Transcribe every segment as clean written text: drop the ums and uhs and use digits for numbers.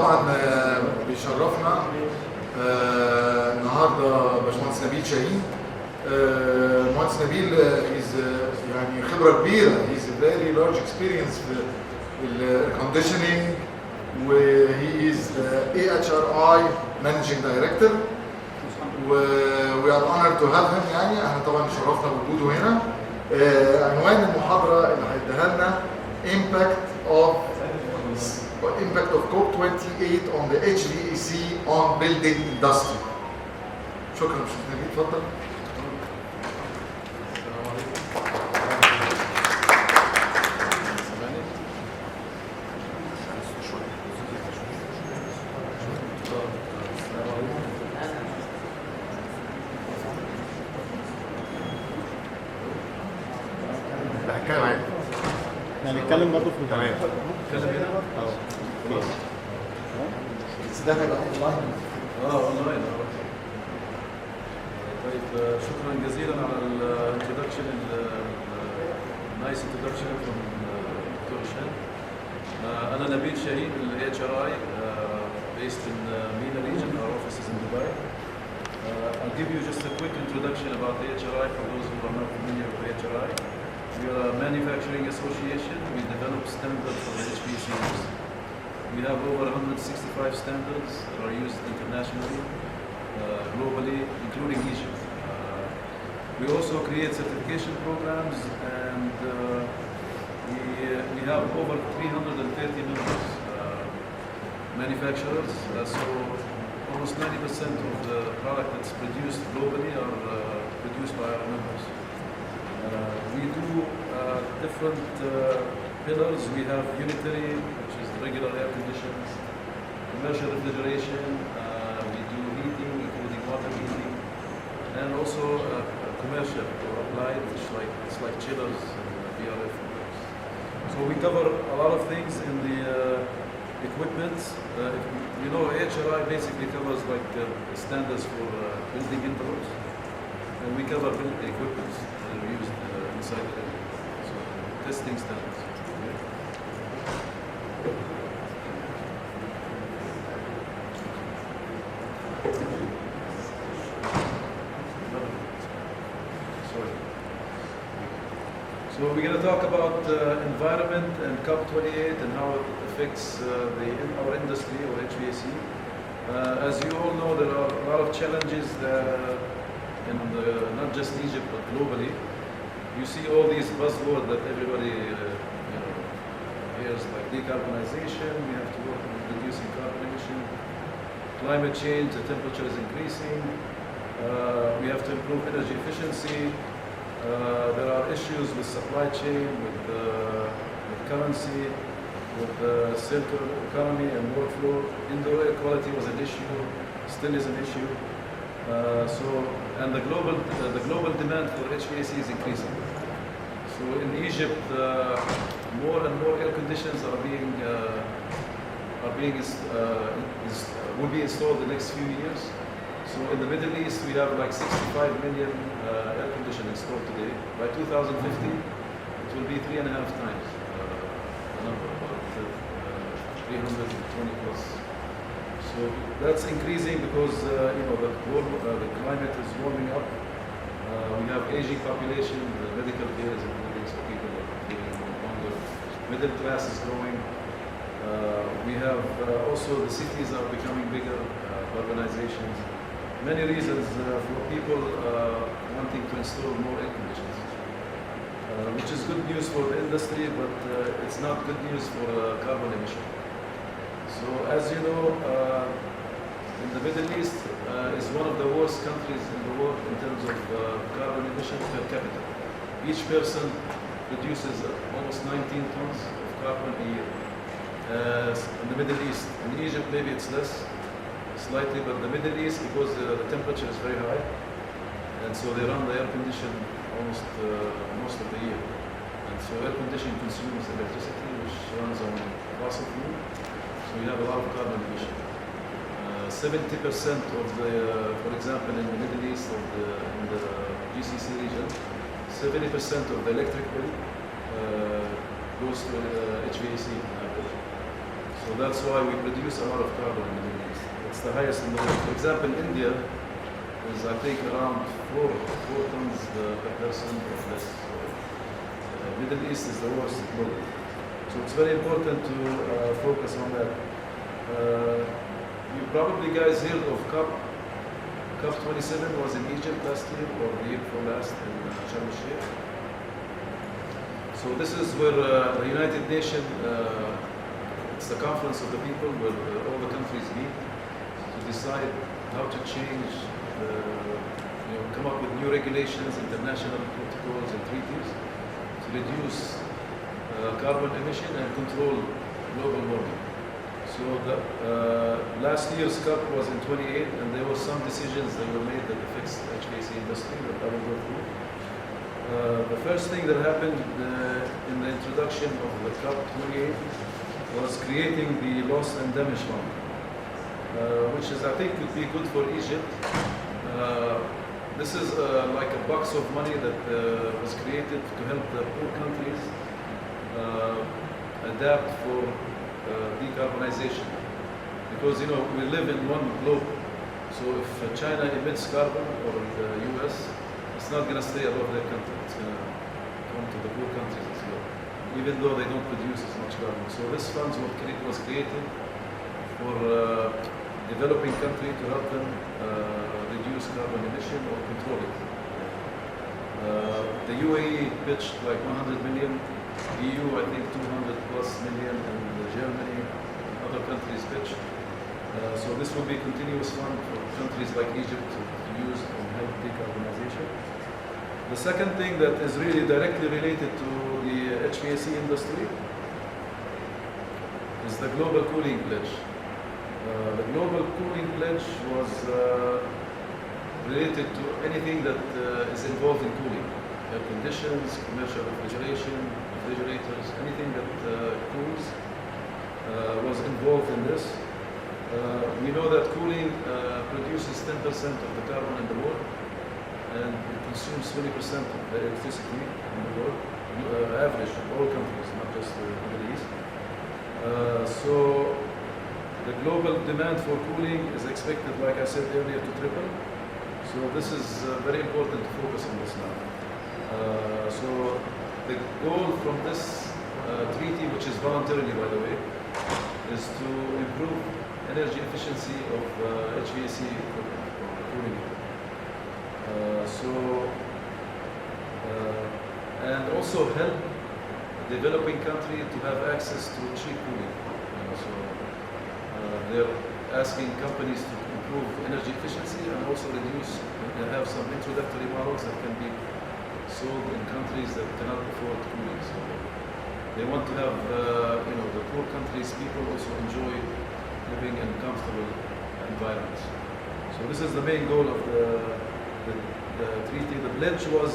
طبعا بيشرفنا النهارده باشمهندس نبيل شاهين. مهندس نبيل يعني خبره كبيره، هيز فيري لارج اكسبيرينس في الكونديشننج، وهي از HRI مانجنج دايركتور، وي ار اونر تو هاف هيم. يعني احنا طبعا شرفنا بوجوده هنا. عنوان المحاضره اللي هيديها لنا impact of COP28 on the HVAC on building industry. شكرا مش نبيل، اتفضل. السلام عليكم. هتكلم عادي. هنتكلم برضه في تمام. نتكلم هنا؟ بس ده هيبقى اونلاين. اونلاين. طيب شكرا جزيلا على الانترودكشن النايس انترودكشن من دكتور شاهين. انا نبيل شاهين من HRI based in MENA region. Our office is in Dubai. I'll give you just a quick introduction about the HRI for those who are not familiar with the HRI. We are a manufacturing association. We develop standards for the HVAC industry. We have over 165 standards that are used internationally, globally, including Egypt. We also create certification programs, and we have over 330 members, manufacturers. So almost 90% of the product that's produced globally are produced by our members. We do different pillars. We have unitary, which is regular air conditions, commercial refrigeration, we do heating, including water heating, and also commercial or applied, which it's like chillers and VRF. So we cover a lot of things in the equipment. You know, HRI basically covers like standards for building indoors, and we cover building equipment that are used inside the building. So testing standards. So we're going to talk about environment and COP28 and how it affects our industry or HVAC. As you all know, there are a lot of challenges in not just Egypt but globally. You see all these buzzwords that everybody hears, like decarbonization. We have to work on reducing carbon emission. Climate change, the temperature is increasing. We have to improve energy efficiency. There are issues with supply chain, with currency, with the circular economy and workflow. Indoor air quality was an issue, still is an issue. And the global demand for HVAC is increasing. So in Egypt, more and more air conditioners will be installed in the next few years. So in the Middle East, we have like 65 million air conditioners installed today. By 2050, it will be 3.5 times the number, about 320 plus. So that's increasing because the climate is warming up. We have aging population. The medical care is improving, so people are living longer. Middle class is growing. We have also the cities are becoming bigger. Urbanizations. Many reasons for people wanting to install more air conditioners, which is good news for the industry, but it's not good news for carbon emission. So as you know, in the Middle East is one of the worst countries in the world in terms of carbon emission per capita. Each person produces almost 19 tons of carbon a year. In the Middle East, in Egypt maybe it's less, slightly, but the Middle East, because the temperature is very high, and so they run the air condition almost most of the year. And so air conditioning consumes electricity, which runs on fossil fuel, so you have a lot of carbon emission. 70% of the, for example, in the Middle East, in the GCC region, 70% of the electric bill goes to HVAC on average. So So that's why we produce a lot of carbon in the Middle East. It's the highest in the world. For example, India is, I think, around 4 tons per person or less. Middle East is the worst globally. So it's very important to focus on that. You probably guys heard of COP27 was in Egypt last year or the year before last in Sharm el-Sheikh. So this is where the United Nations, it's the conference of the people where all the countries meet to decide how to change, come up with new regulations, international protocols and treaties to reduce carbon emission and control global warming. So the last year's COP was in 28, and there were some decisions that were made that affects the HVAC industry that I will go through. The first thing that happened in the introduction of the COP 28 was creating the loss and damage fund, which is, I think, could be good for Egypt. This is like a box of money that was created to help the poor countries adapt for decarbonization, because we live in one globe. So if China emits carbon or the US, it's not going to stay above their country. It's going to come to the poor countries as well, even though they don't produce as much carbon. So this fund was created for developing countries to help them reduce carbon emission or control it. The UAE pitched like 100 million, EU I think 200 plus million, and Germany and other countries pitched. So this will be a continuous fund for countries like Egypt to use and help decarbonization. The second thing that is really directly related to the HVAC industry is the Global Cooling Pledge. The Global Cooling Pledge was related to anything that is involved in cooling. Air conditions, commercial refrigeration, refrigerators, anything that cools was involved in this. We know that cooling produces 10% of the carbon in the world, and it consumes 20% of the electricity in the world, average in all countries, not just the Middle East. So the global demand for cooling is expected, like I said earlier, to triple. So this is very important to focus on this now. So the goal from this treaty, which is voluntarily, by the way, is to improve energy efficiency of HVAC equipment, cooling equipment. And also help the developing country to have access to cheap cooling. They're asking companies to improve energy efficiency and also have some introductory models that can be sold in countries that cannot afford cooling. So they want to have, the poor countries, people also enjoy living in comfortable environments. So this is the main goal of the treaty. The pledge was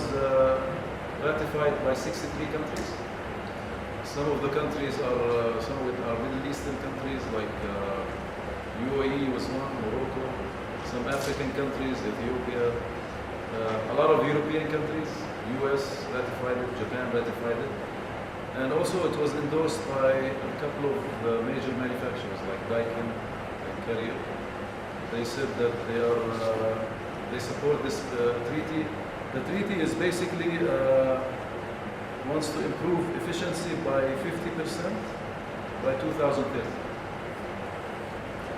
ratified by 63 countries. Some of the countries are, some of it are Middle Eastern countries like UAE was one, Morocco, some African countries, Ethiopia, a lot of European countries, US ratified it, Japan ratified it. And also it was endorsed by a couple of major manufacturers like Daikin and Carrier. They said that they support this treaty. The treaty is basically wants to improve efficiency by 50% by 2030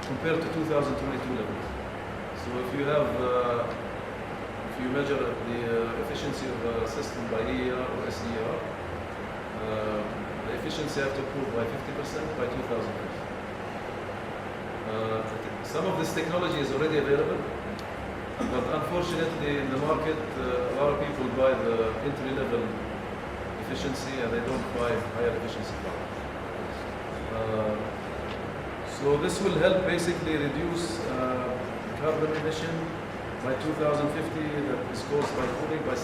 compared to 2022 levels. So if you have, if you measure the efficiency of a system by EER or SER, the efficiency have to improve by 50% by 2030. Some of this technology is already available, but unfortunately in the market, a lot of people buy the entry-level efficiency and they don't buy higher efficiency products. So this will help basically reduce carbon emission by 2050 that is caused by cooling by 68%,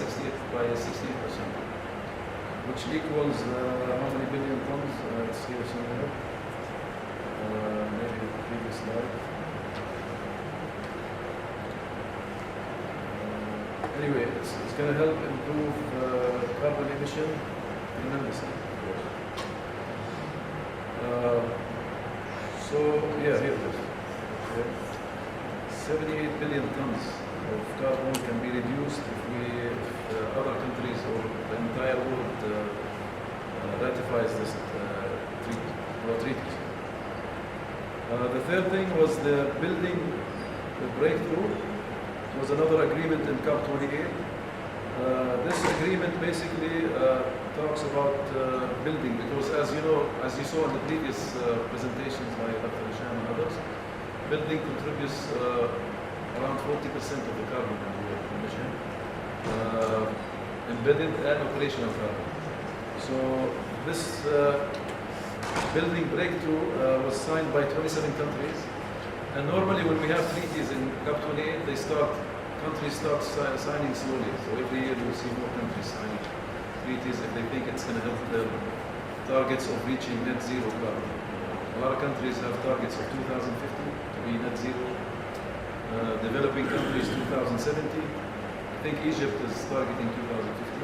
which equals how many billion tons? It's here somewhere. Maybe the previous slide. Anyway, it's going to help improve carbon emission tremendously. So, yeah, here it is. Okay. 78 billion tons of carbon can be reduced if other countries or the entire world ratifies this treaty. The third thing was the building breakthrough. It was another agreement in COP28. This agreement basically talks about building, because as you know, as you saw in the previous presentations by Dr. Hisham and others, building contributes around 40% of the carbon emission, embedded and operational carbon. So this building breakthrough was signed by 27 countries. And normally when we have treaties in COP28, countries start signing slowly. So every year you'll see more countries signing treaties if they think it's going to help their targets of reaching net zero carbon. A lot of countries have targets of 2050 to be net zero. Developing countries 2070. I think Egypt is targeting 2050.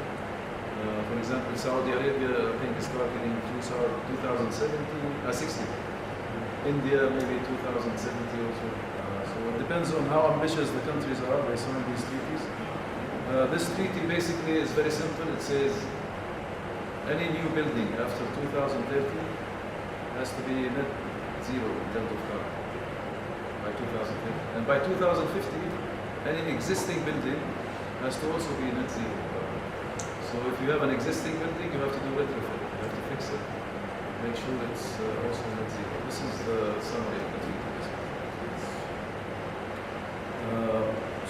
For example, Saudi Arabia I think is targeting 2060. India maybe 2070 also. So it depends on how ambitious the countries are. They sign these treaties. This treaty basically is very simple. It says any new building after 2030 has to be net zero in terms of carbon by 2050. And by 2050, any existing building has to also be net zero carbon. So if you have an existing building, you have to do retrofit. You have to fix it. Make sure it's also net zero. This is the summary of the treaty.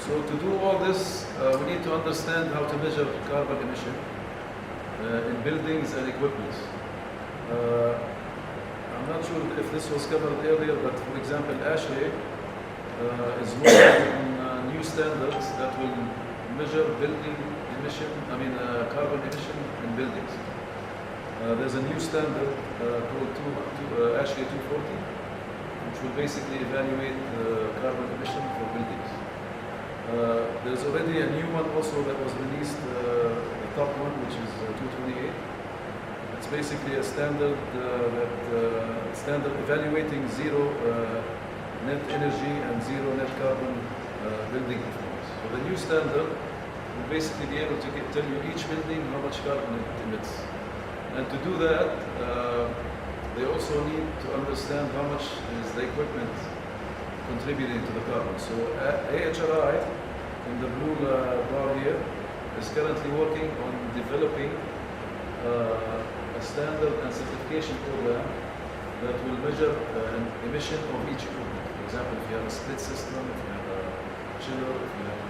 So to do all this, we need to understand how to measure carbon emission in buildings and equipment. I'm not sure if this was covered earlier, but for example, ASHRAE is working on new standards that will measure building emission, carbon emission in buildings. There's a new standard called ASHRAE 240, which will basically evaluate carbon emission for buildings. There's already a new one also that was released, the top one, which is 228. It's basically a standard standard evaluating zero net energy and zero net carbon building performance. So the new standard will basically be able to tell you each building how much carbon it emits. And to do that, they also need to understand how much is the equipment contributing to the carbon. So AHRI, in the blue bar here, is currently working on developing a standard and certification program that will measure an emission of each equipment. For example, if you have a split system, if you have a chiller, if you have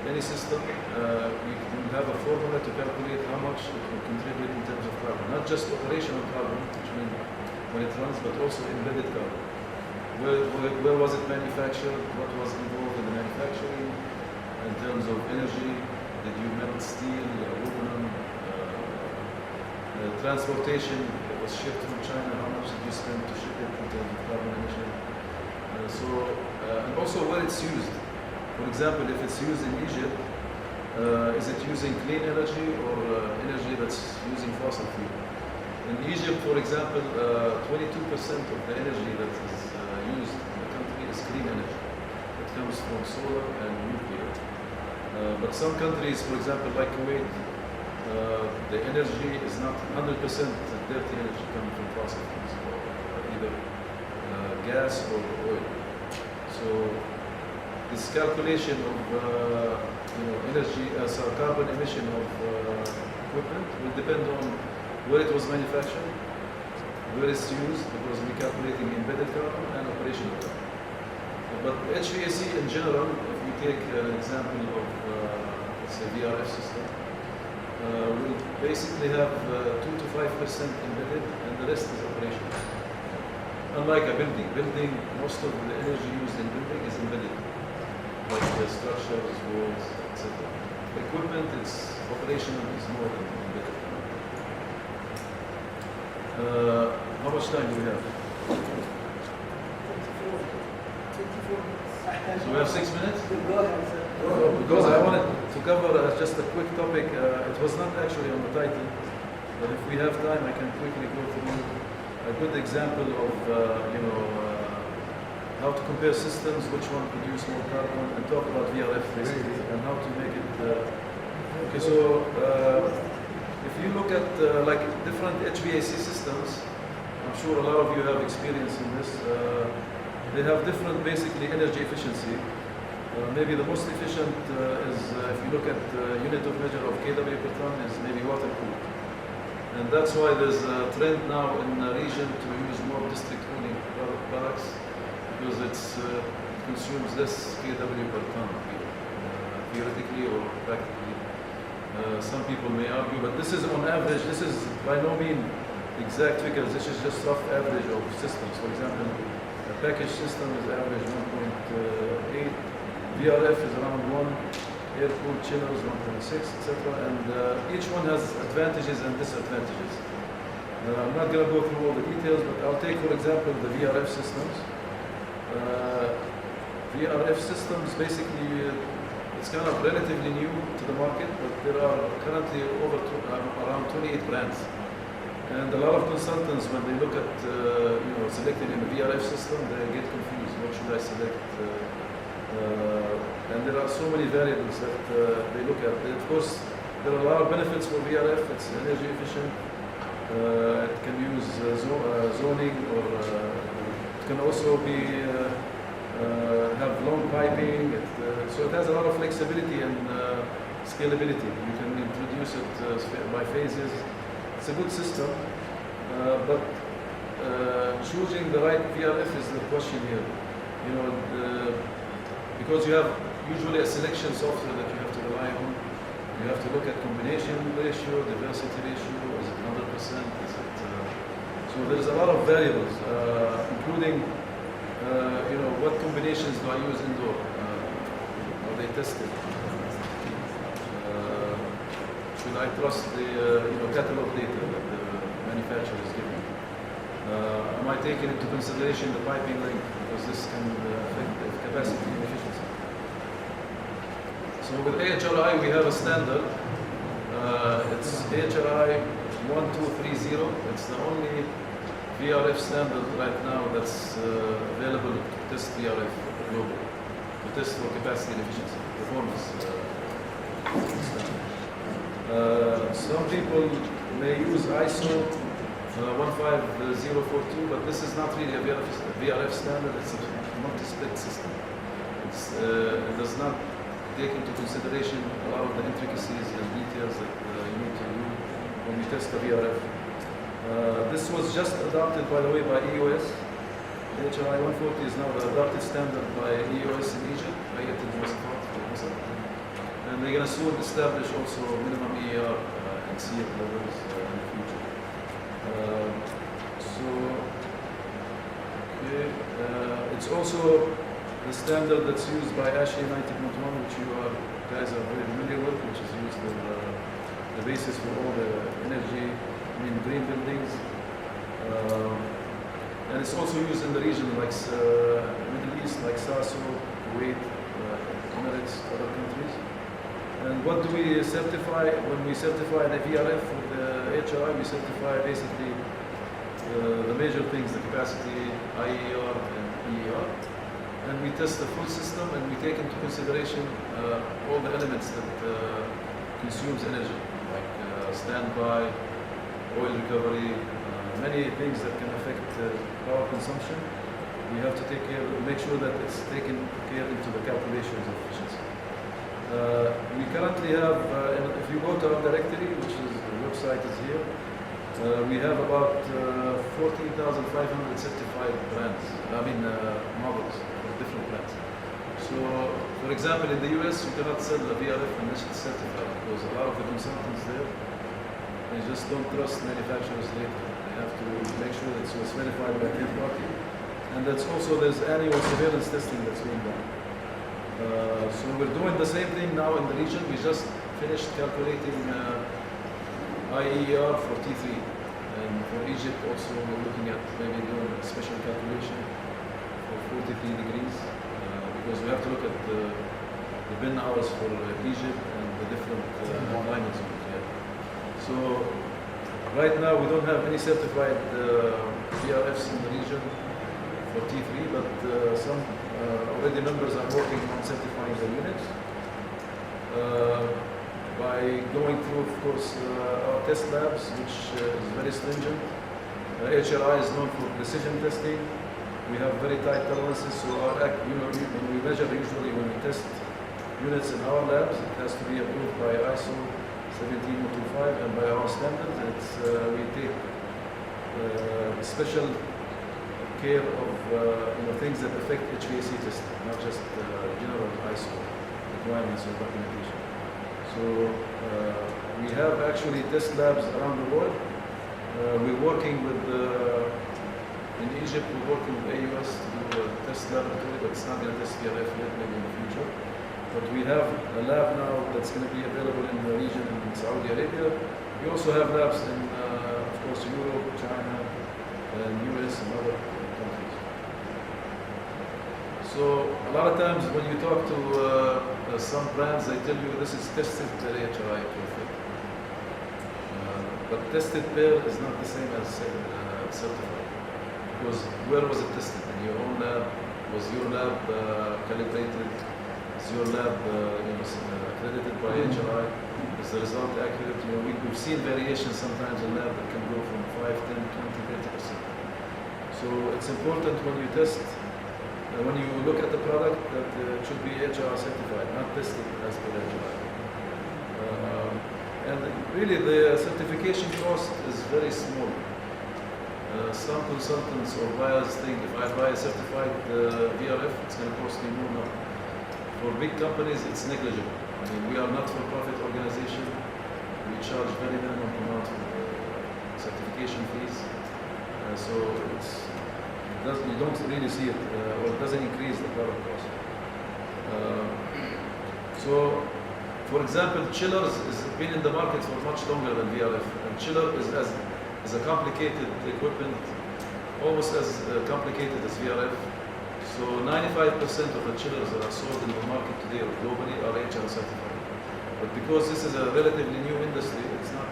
any system, we can have a formula to calculate how much it will contribute in terms of carbon. Not just operational carbon, which means when it runs, but also embedded carbon. Where was it manufactured? What was involved in the manufacturing? In terms of energy, did you melt steel, aluminum? Transportation, it was shipped from China, how much did you spend to ship it in terms of carbon emission? And also where it's used. For example, if it's used in Egypt, is it using clean energy or energy that's using fossil fuel? In Egypt, for example, 22% of the energy that is used in the country is clean energy. It comes from solar and nuclear. But some countries, for example, like Kuwait, the energy is not 100% dirty energy coming from fossil fuels, either gas or oil. So this calculation of energy as a carbon emission of equipment will depend on where it was manufactured, where it's used, because we're calculating embedded carbon and operational carbon. But HVAC in general, if we take an example of, let's say, VRF system, will basically have 2 to 5% embedded, and the rest is operational. Unlike a building, most of the energy used in building is embedded, like the structures, walls, etc. Equipment, it's operational, is more than embedded. How much time do we have? 24. So we have 6 minutes? Because I wanted to cover just a quick topic. It was not actually on the title, but if we have time, I can quickly go through a good example of how to compare systems, which one produce more carbon, and talk about VRF basically, and how to make it. Okay, so if you look at like different HVAC systems, I'm sure a lot of you have experience in this. They have different basically energy efficiency. Maybe the most efficient is if you look at unit of measure of kW per ton is maybe water cooled. And that's why there's a trend now in the region to use more district cooling products because it consumes less kW per ton, theoretically or practically. Some people may argue, but this is on average, this is by no means exact figures, this is just rough average of systems. For example, a package system is average 1.8, VRF is around 1, air-cooled chillers 1.6, etc. And each one has advantages and disadvantages. I'm not going to go through all the details, but I'll take, for example, the VRF systems. VRF systems, basically, it's kind of relatively new to the market, but there are currently around 28 brands. And a lot of consultants, when they look at selecting in the VRF system, they get confused. What should I select? And there are so many variables that they look at. Of course, there are a lot of benefits for VRF. It's energy efficient. It can use zoning, or it can also be have long piping. So it has a lot of flexibility and scalability. You can introduce it by phases. It's a good system, but choosing the right VRF is the question here. Because you have usually a selection software that you have to rely on. You have to look at combination ratio, diversity ratio. Is it 100%? Is it? So there's a lot of variables, including what combinations do I use indoor? Are they tested? Should I trust the catalog data that the manufacturer is giving? Am I taking into consideration the piping length, because this can affect the capacity and efficiency? So with AHRI we have a standard. It's AHRI 1230. It's the only VRF standard right now that's available to test VRF globally, to test for capacity and efficiency, performance standard. Some people may use ISO 15042, but this is not really a VRF standard. It's a multi-split system. It does not take into consideration a lot of the intricacies and details that you need to do when you test the VRF. This was just adopted, by the way, by EOS. HRI 140 is now the adopted standard by EOS in Egypt, and they're going to soon establish also minimum EAR and CF levels in the future. It's also the standard that's used by ASHE 90.1, which you guys are very familiar with, which is used as the basis for all the energy, green buildings. And it's also used in the region like Middle East, like Sasso, Kuwait, Emirates, other countries. And what do we certify? When we certify the VRF with the HRI, we certify basically the major things, the capacity, IER and EER. And we test the full system, and we take into consideration all the elements that consumes energy, like standby, oil recovery, many things that can affect power consumption. We have to make sure that it's taken care into the calculations of efficiency. We currently have, if you go to our directory, which is the website is here, we have about 14,500 certified brands, models of different brands. So, for example, in the US, you cannot sell a VRF unless it's certified, because a lot of the consultants there, they just don't trust manufacturers later. They have to make sure that it's verified by third party. And that's also, there's annual surveillance testing that's being done. So we're doing the same thing now in the region. We just finished calculating IER for T3. And for Egypt also, we're looking at maybe doing a special calculation for 43 degrees. Because we have to look at the bin hours for Egypt and the different climate zones. Yeah. So Right now, we don't have any certified VRFs in the region for T3, but some already members are working on certifying the units. By going through, of course, our test labs, which is very stringent. HRI is known for precision testing. We have very tight tolerances, so when we measure, usually when we test units in our labs, it has to be approved by ISO 17025 and by our standards. We take special care of things that affect HVAC testing, not just general ISO requirements or documentation. So we have actually test labs around the world. We're working with, in Egypt, we're working with AUS to do a test laboratory, but it's not going to test VRF yet, maybe in the future. But we have a lab now that's going to be available in the region in Saudi Arabia. We also have labs in, of course, Europe, China, and US and other countries. So a lot of times when you talk to some brands, they tell you this is tested per HRI perfect. But tested per is not the same as certified. Because where was it tested? In your own lab? Was your lab calibrated? Is your lab accredited by HRI? Is the result accurate? We've seen variations sometimes in lab that can go from 5, 10, 20, 30%. So it's important when you test, when you look at the product, that it should be HR certified, not tested as per HRI. And really the certification cost is very small. Some consultants or buyers think if I buy a certified VRF, it's going to cost me more now. For big companies, it's negligible. I mean, we are not for-profit organization. We charge very minimum amount for certification fees. So you don't really see it, or it doesn't increase the product cost. So, for example, chillers has been in the market for much longer than VRF. And chiller is a complicated equipment, almost as complicated as VRF. So 95% of the chillers that are sold in the market today or globally are HR certified. But because this is a relatively new industry, it's not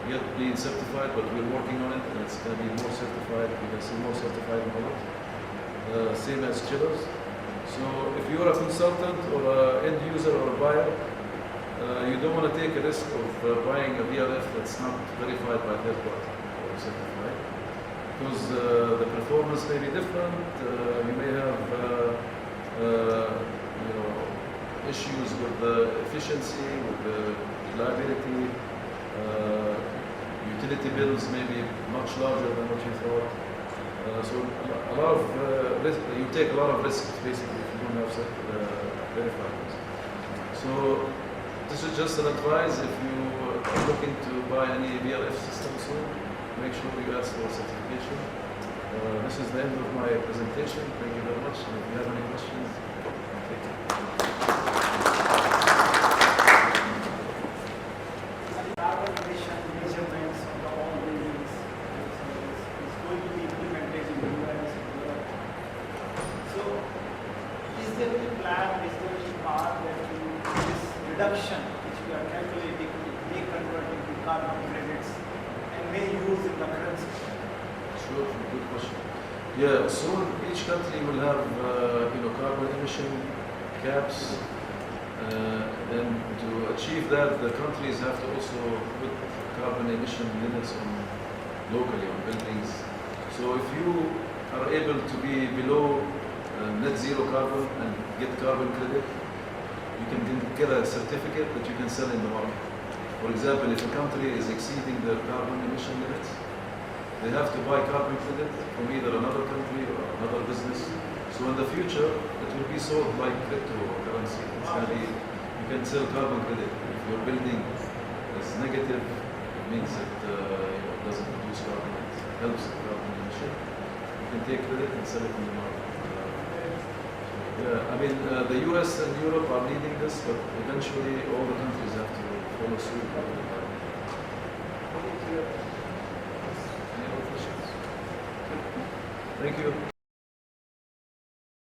yet being certified, but we're working on it, and it's going to be more certified. We can see more certified models, same as chillers. So if you're a consultant or an end user or a buyer, you don't want to take a risk of buying a VRF that's not verified by third party or certified, because the performance may be different. You may have issues with the efficiency, with the reliability. Utility bills may be much larger than what you thought. So a lot of risk, you take a lot of risks basically if you don't have verified risk. So this is just an advice. If you are looking to buy any VRF system soon, make sure you ask for certification. This is the end of my presentation. Thank you very much. And if you have any questions, take it. Carbon emission measurements of all buildings is going to be implemented in the US. So, is there any plan, is there any part that this reduction which we are calculating may convert into carbon credits and may use in the current system? Sure, good question. Yeah, soon each country will have carbon emission caps, and to achieve that, the countries have to also put carbon emission limits on locally on buildings. So if you are able to be below net zero carbon and get carbon credit, you can get a certificate that you can sell in the market. For example, if a country is exceeding their carbon emission limits, they have to buy carbon credit from either another country or another business. So in the future, it will be sold like cryptocurrency. It's going to be, you can sell carbon credit. If your building is negative, it means it doesn't produce carbon. It helps the carbon emission. You can take credit and sell it in the market. I mean, the US and Europe are leading this, but eventually all the countries have to follow suit. Any other questions? Thank you.